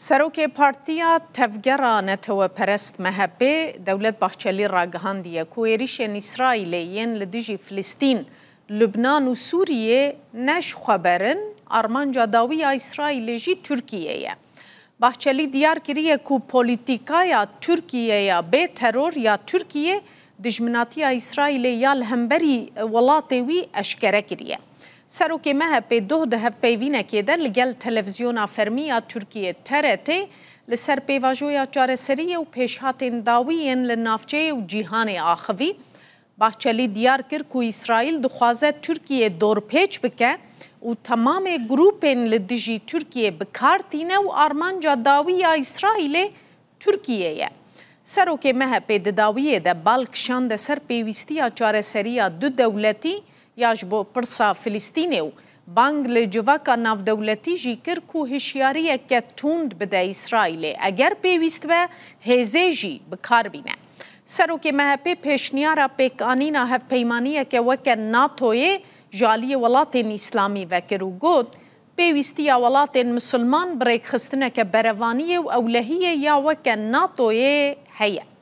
سروک پارتیا تفگرا نتو پرست محبه دولت باحچلی راگهاندیه کویریشن اسرائیلیین لدیجی فلسطین لبنان و سوریه نش خبرن آرمانجا داوی اسرائیلی جی ترکیه باحچلی دیار کریه کو پولیتیکایا ترکیه به ترور یا ترکیه دجمناتی اسرائیلی یا الهمبری ولاتوی اشکره کریه سروک محبه ده پیوینه که در لگل تلویزیون فرمیه ترکیه ترته لسر پیواجویا چارسریه و پیشهات داویین لنافچه و جیهان آخوی باحچلی دیار کر کو اسرائیل دخوازه ترکیه دور پیچ بکه و تمام گروپین لدیجی ترکیه بکارتینه و آرمانجا داوی اسرائیل ترکیه سروک محبه داویه ده بالکشان ده سر پیوستی چارسریه دو دولتی یاش بو پرسا فلسطینه و بانگ لجواکا ناف دولتی جی کر کو هشیاریه که توند بده اسرائیل اگر پیوست و هزه جی بکار بینه. سروک محبه پیشنیارا پیکانینا هف پیمانیه که وکه ناتوی جالی ولاتین اسلامی وکر و گود پیوستی ولاتین مسلمان بریک خستنه که بروانیه و اولهیه یا وکه ناتوی هیه.